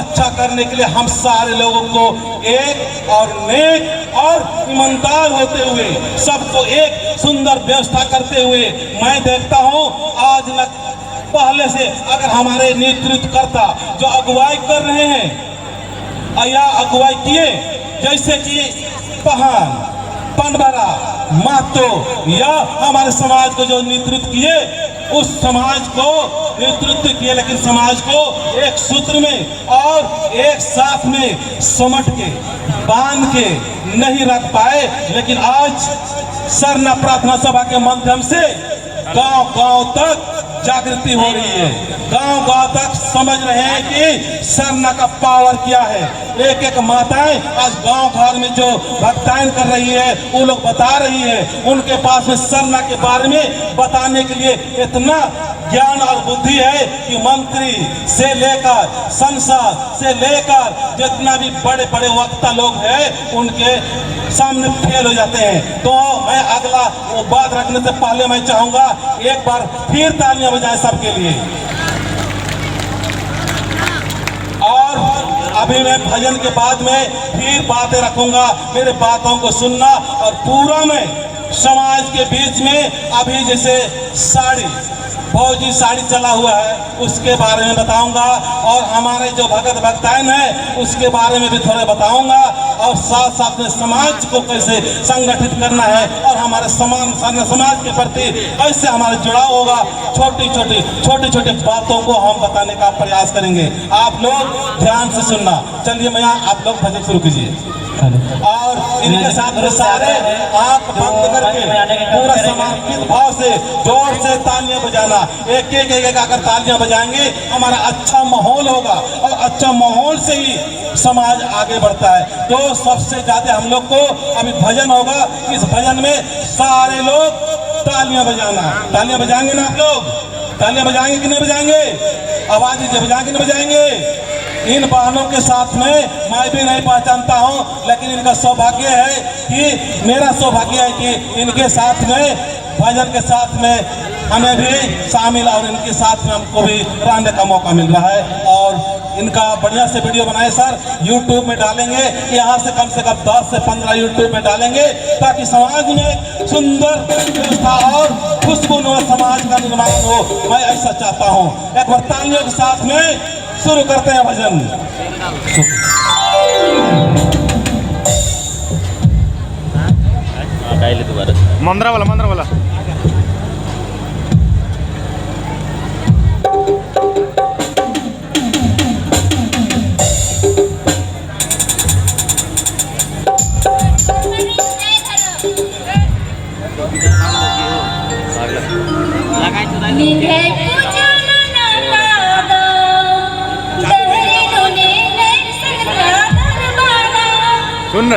अच्छा करने के लिए हम सारे लोगों को एक और नेक और ईमानदार होते हुए सबको एक सुंदर व्यवस्था करते हुए मैं देखता हूँ आज न पहले से अगर हमारे नेतृत्वकर्ता जो अगुवाई कर रहे हैं या अगुवाई किए जैसे कि पहान पनबरा महतो या हमारे समाज को जो नेतृत्व किए उस समाज को नेतृत्व किए लेकिन समाज को एक सूत्र में और एक साथ में समट के बांध के नहीं रख पाए। लेकिन आज सरना प्रार्थना सभा के माध्यम से गांव-गांव तक जागृति हो रही है, गांव-गांव तक समझ रहे हैं कि सरना का पावर क्या है। एक एक माताएं आज गांव घर में जो भक्ताएं कर रही है वो लोग बता रही है, उनके पास में सरना के बारे में बताने के लिए इतना ज्ञान और बुद्धि है कि मंत्री से लेकर संसद से लेकर जितना भी बड़े बड़े वक्ता लोग हैं उनके सामने फेल हो जाते हैं। तो मैं अगला वो बात रखने से पहले मैं चाहूंगा एक बार फिर तालियां बजाएं सबके लिए। और अभी मैं भजन के बाद में फिर बातें रखूंगा, मेरे बातों को सुनना और पूरा में समाज के बीच में अभी जैसे साड़ी फौजी साड़ी चला हुआ है उसके बारे में बताऊंगा और हमारे जो भगत भक्ताएं हैं उसके बारे में भी थोड़े बताऊंगा और साथ साथ में समाज को कैसे संगठित करना है और हमारे समाज के प्रति कैसे हमारा जुड़ाव होगा। छोटी छोटी बातों को हम बताने का प्रयास करेंगे, आप लोग ध्यान से सुनना। चलिए मैं आप लोग भजन शुरू कीजिए और इनके साथ में सारे आंख बंद करके पूरा समर्पित भाव से जोर से तालियां बजाना। एक एक अगर तालियां बजाएंगे हमारा अच्छा माहौल होगा और अच्छा माहौल से ही समाज आगे बढ़ता है। तो सबसे ज्यादा हम लोग को अभी भजन होगा, इस भजन में सारे लोग तालियां बजाना। तालियां बजाएंगे ना आप लोग? तालियां बजाएंगे कि नहीं बजाएंगे? आवाज दीजिए, बजाएंगे नहीं बजाएंगे? इन बहनों के साथ में मैं भी नहीं पहचानता हूं लेकिन इनका सौभाग्य है कि मेरा सौभाग्य है कि इनके साथ में भजन के साथ में हमें भी शामिल और इनके साथ में हमको भी रहने का मौका मिल रहा है। और इनका बढ़िया से वीडियो बनाए सर, YouTube में डालेंगे, यहाँ से कम 10 से 15 YouTube में डालेंगे ताकि समाज में सुंदर व्यवस्था और खुशबूनुमा समाज का निर्माण हो। मैं ऐसा चाहता हूँ। एक बार तालियों के साथ में शुरू करते हैं भजन। मंद्रा वाला सुन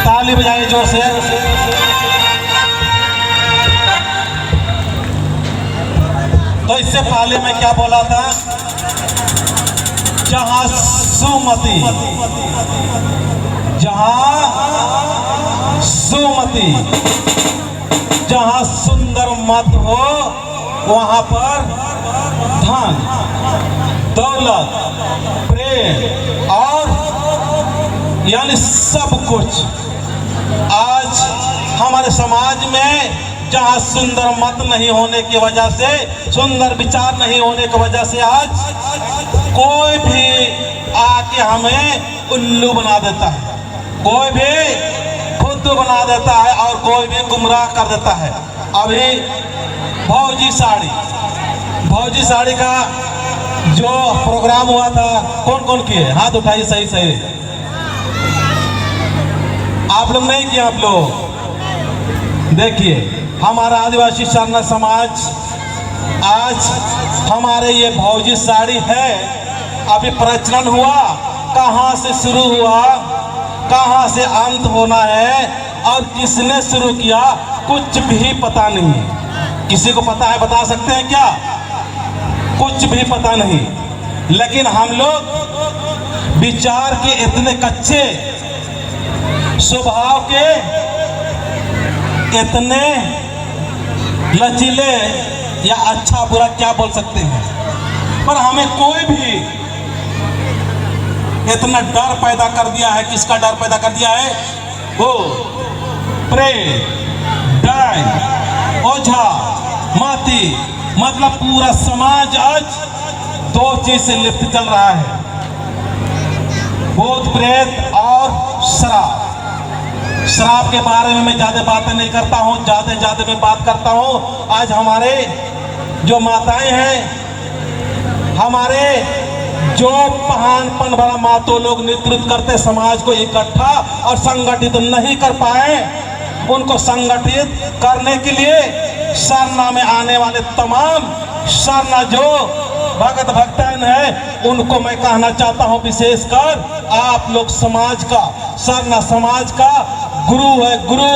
ताली बजाइए जोर से। तो इससे पहले मैं क्या बोला था, जहां सुमति, जहां सुमति, जहां सुंदर मत हो वहां पर धन, दौलत, प्रेम और यानी सब कुछ। आज हमारे समाज में जहां सुंदर मत नहीं होने की वजह से, सुंदर विचार नहीं होने की वजह से आज कोई भी आके हमें उल्लू बना देता है, कोई भी खुद बना देता है और कोई भी गुमराह कर देता है। अभी भौजी साड़ी का जो प्रोग्राम हुआ था, कौन कौन किए? हाथ उठाइए। सही सही, आप लोग नहीं किए। आप लोग देखिए, हमारा आदिवासी सरना समाज आज हमारे ये भौजी साड़ी है, अभी प्रचलन हुआ, कहाँ से शुरू हुआ, कहाँ से अंत होना है और किसने शुरू किया, कुछ भी पता नहीं। किसी को पता है? बता सकते हैं क्या? कुछ भी पता नहीं। लेकिन हम लोग विचार के इतने कच्चे, स्वभाव के इतने लचीले, या अच्छा बुरा क्या बोल सकते हैं, पर हमें कोई भी इतना डर पैदा कर दिया है। किसका डर पैदा कर दिया है? वो प्रेत, डायन, ओझा, माती, मतलब पूरा समाज आज दो चीज से लिप्त चल रहा है, भूत प्रेत और शराब। शराब के बारे में मैं ज्यादा बातें नहीं करता हूँ, ज्यादा मैं बात करता हूँ। आज हमारे जो माताएं हैं, हमारे जो महानपन भरा मातो लोग नेतृत्व करते समाज को इकट्ठा और संगठित नहीं कर पाए, उनको संगठित करने के लिए सरना में आने वाले तमाम सरना जो भगत भक्तन है, उनको मैं कहना चाहता हूं, विशेषकर आप लोग समाज का, सरना समाज का गुरु है, गुरु।